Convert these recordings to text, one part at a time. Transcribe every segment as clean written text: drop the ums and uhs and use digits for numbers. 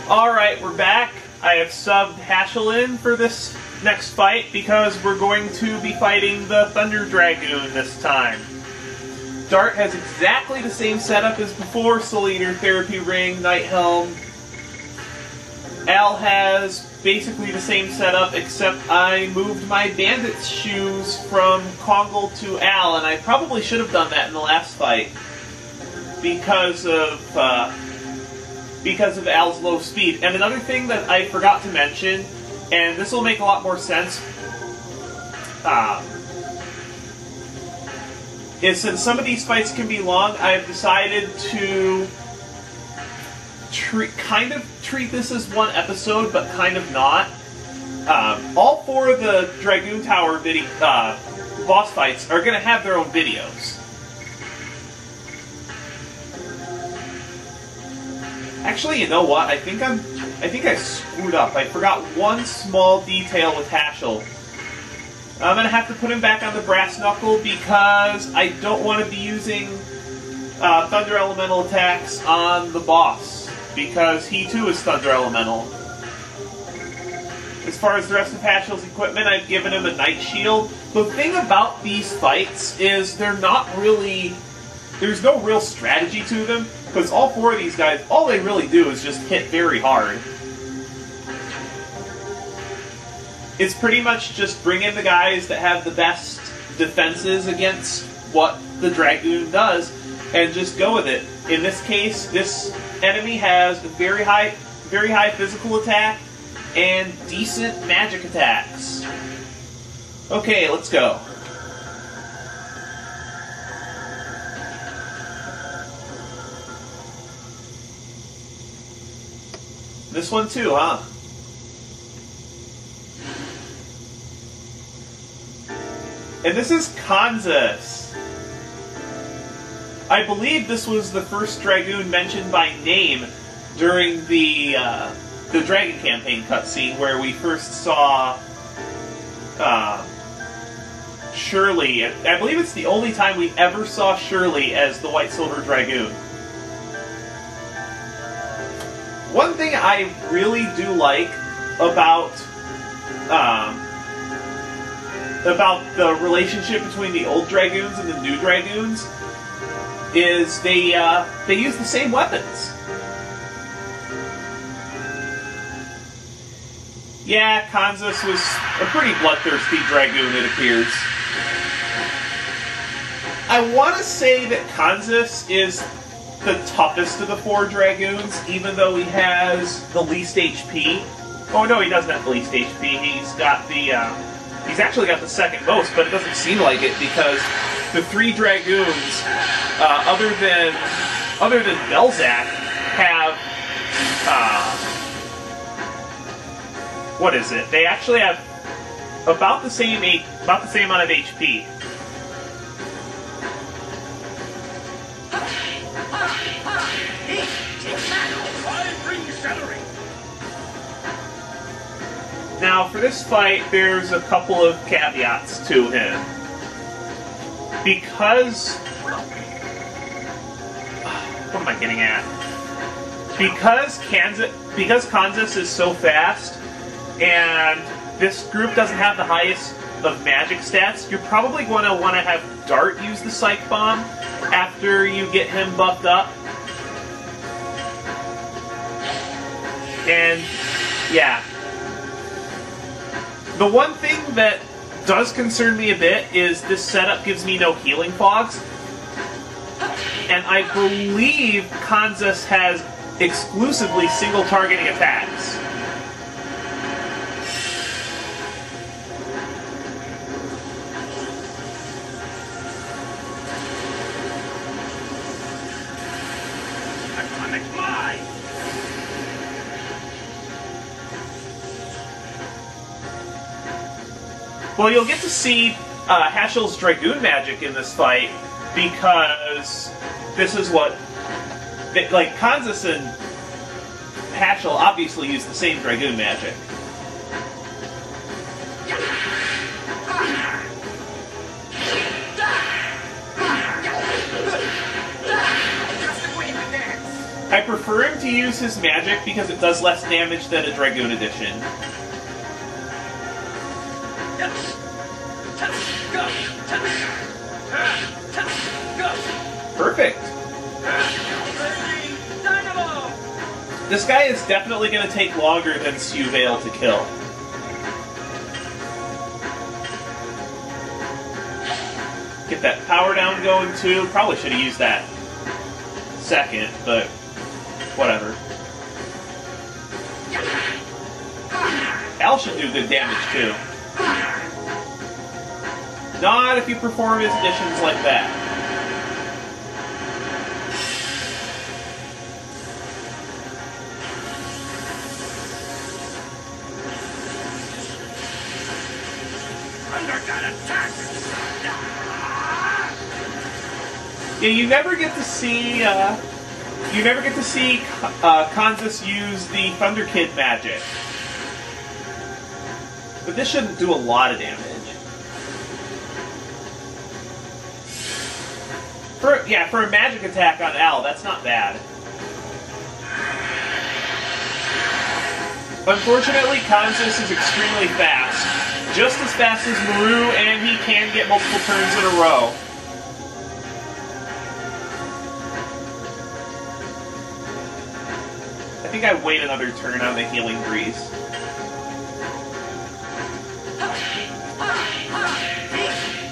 Alright, we're back. I have subbed Hashel in for this next fight because we're going to be fighting the Thunder Dragoon this time. Dart has exactly the same setup as before, Soul Eater, Therapy Ring, Night Helm. Al has basically the same setup, except I moved my Bandit's shoes from Kongal to Al, and I probably should have done that in the last fight because of Al's low speed. And another thing that I forgot to mention, and this will make a lot more sense, is since some of these fights can be long, I've decided to kind of treat this as one episode, but kind of not. All four of the Dragoon Tower boss fights are going to have their own videos. Actually, you know what? I think I screwed up. I forgot one small detail with Hashel. I'm gonna have to put him back on the brass knuckle because I don't want to be using Thunder Elemental attacks on the boss, because he too is Thunder Elemental. As far as the rest of Hashel's equipment, I've given him a Night Shield. The thing about these fights is they're not really... There's no real strategy to them, because all four of these guys, all they really do is just hit very hard. It's pretty much just bring in the guys that have the best defenses against what the Dragoon does, and just go with it. In this case, this enemy has very high physical attack and decent magic attacks. Okay, let's go. This one too, huh? And this is Kanzas. I believe this was the first Dragoon mentioned by name during the Dragon Campaign cutscene, where we first saw Shirley. I believe it's the only time we ever saw Shirley as the White Silver Dragoon. One thing I really do like about the relationship between the old Dragoons and the new Dragoons is they use the same weapons. Yeah, Kanzas was a pretty bloodthirsty Dragoon, it appears. I want to say that Kanzas is the toughest of the four Dragoons, even though he has the least HP. Oh no, he doesn't have the least HP. He's got the he's actually got the second most, but it doesn't seem like it because the three Dragoons, other than Belzak, have what is it? They actually have about the same amount of HP. Now, for this fight, there's a couple of caveats to him. Because... What am I getting at? Because Kanzas is so fast, and this group doesn't have the highest of magic stats, you're probably going to want to have Dart use the Psych Bomb after you get him buffed up. And, yeah. The one thing that does concern me a bit is this setup gives me no healing fogs. And I believe Kanzas has exclusively single targeting attacks. Well, you'll get to see Hashel's Dragoon magic in this fight, because this is what... Like, Kanzas and Hashel obviously use the same Dragoon magic. I prefer him to use his magic because it does less damage than a Dragoon edition. Perfect. This guy is definitely going to take longer than Vellweb to kill. Get that power down going too. Probably should have used that second, but whatever. Al should do good damage too. Not if you perform his additions like that. Yeah, you never get to see Kanzas use the Thunder Kid magic, but this shouldn't do a lot of damage. For a magic attack on Al, that's not bad. Unfortunately, Kanzas is extremely fast, just as fast as Maru, and he can get multiple turns in a row. I think I'd wait another turn on the Healing Breeze.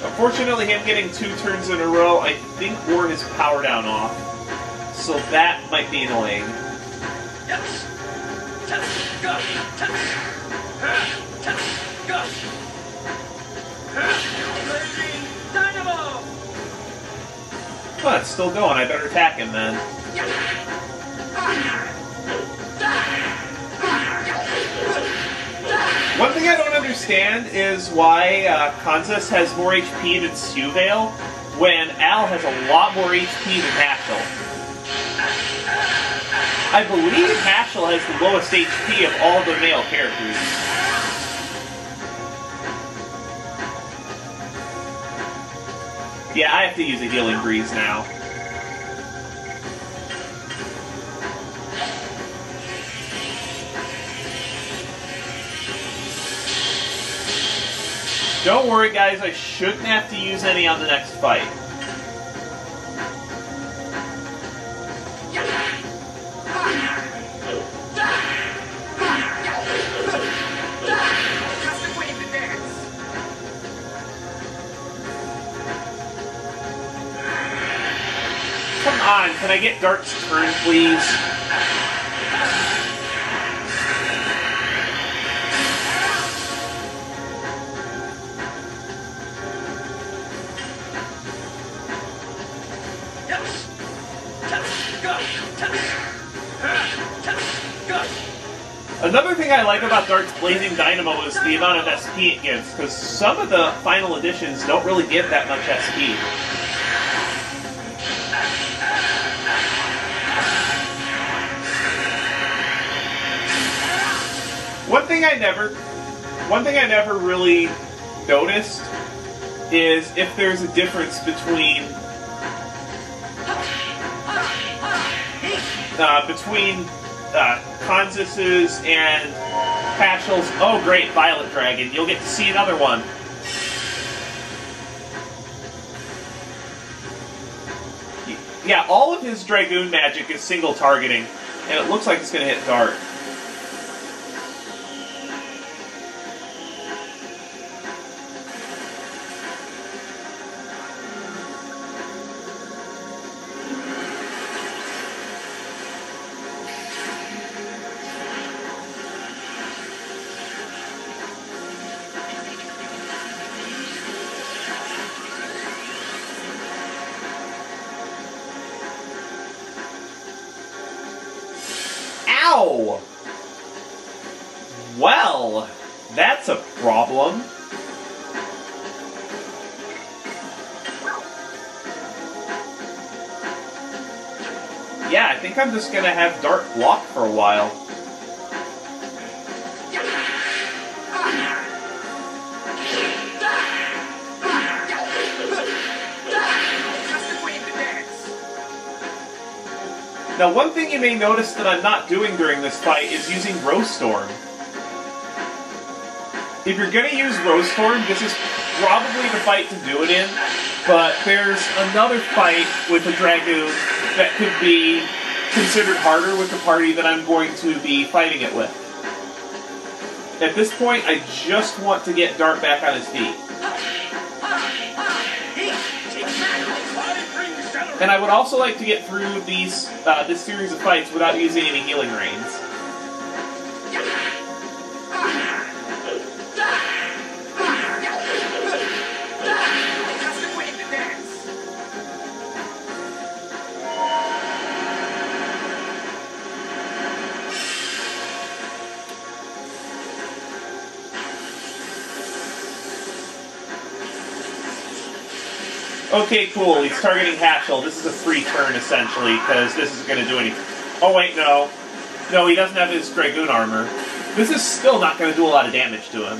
Unfortunately, him getting 2 turns in a row, I think, wore his power down off. So that might be annoying. Well, it's still going. I better attack him then. One thing I don't understand is why Kanzas has more HP than Vellweb when Al has a lot more HP than Hashel. I believe Hashel has the lowest HP of all the male characters. Yeah, I have to use a Healing Breeze now. Don't worry, guys, I shouldn't have to use any on the next fight. Come on, can I get Dart's turn, please? Another thing I like about Dart's Blazing Dynamo is the amount of SP it gives, because some of the final editions don't really give that much SP. One thing I never really noticed is if there's a difference between Kanzas's and Hashel's. Oh great, Violet Dragon. You'll get to see another one. Yeah, all of his Dragoon magic is single targeting, and it looks like it's going to hit Dart. Ow! Well, that's a problem. Yeah, I think I'm just gonna have Dart block for a while. Now, one thing you may notice that I'm not doing during this fight is using Rose Storm. If you're going to use Rose Storm, this is probably the fight to do it in, but there's another fight with a Dragoon that could be considered harder with the party that I'm going to be fighting it with. At this point, I just want to get Dart back on his feet. And I would also like to get through this series of fights without using any healing rains. Okay, cool. He's targeting Hatchel. This is a free turn, essentially, because this isn't going to do anything. Oh, wait, no. No, he doesn't have his Dragoon armor. This is still not going to do a lot of damage to him.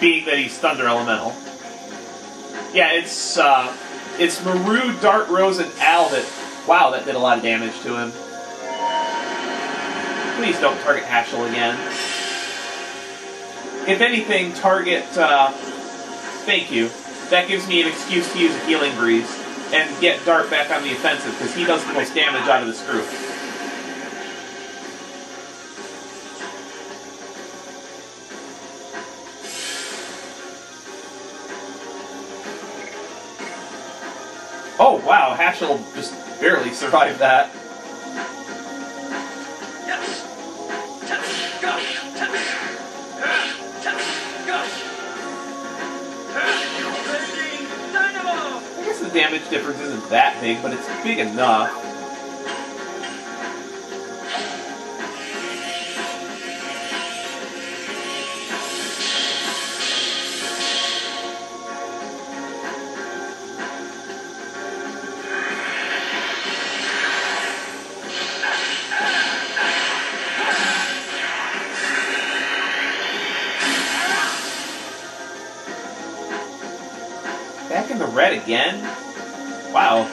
Being that he's Thunder Elemental. Yeah, it's Maru, Dart, Rose, and Al that... Wow, that did a lot of damage to him. Please don't target Hatchel again. If anything, target... Thank you. That gives me an excuse to use a Healing Breeze and get Dart back on the offensive, because he does the most damage out of this group. Oh, wow, Hatchel just barely survived that. The damage difference isn't that big, but it's big enough. Back in the red again? Wow.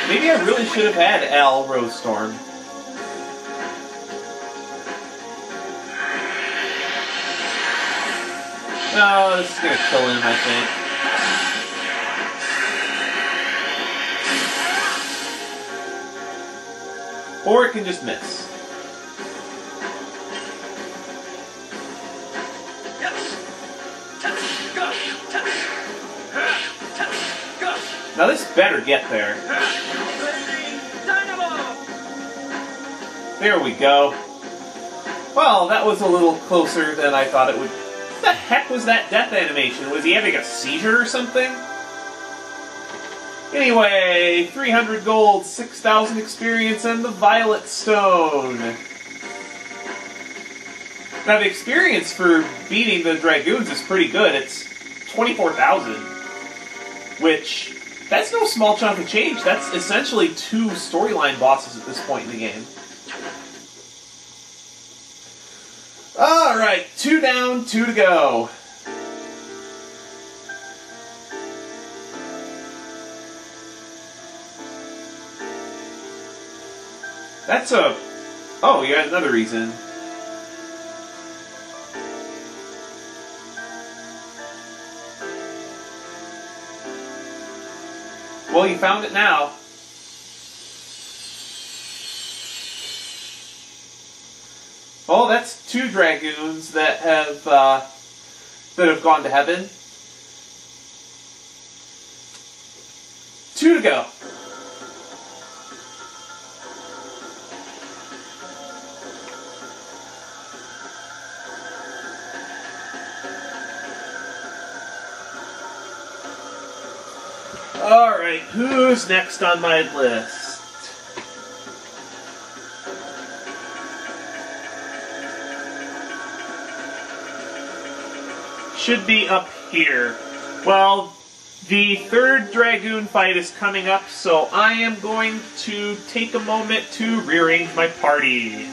Maybe I really should have had Al Rose Storm. No, this is gonna kill him, I think. Or it can just miss. Now this better get there. There we go. Well, that was a little closer than I thought it would. What the heck was that death animation? Was he having a seizure or something? Anyway, 300 gold, 6,000 experience, and the Violet Stone. Now the experience for beating the Dragoons is pretty good. It's 24,000. Which... that's no small chunk of change. That's essentially 2 storyline bosses at this point in the game. Alright, 2 down, 2 to go. That's a... oh, you had another reason. Well, you found it now. Oh, that's 2 Dragoons that have gone to heaven. 2 to go. Alright, who's next on my list? Should be up here. Well, the 3rd Dragoon fight is coming up, so I am going to take a moment to rearrange my party.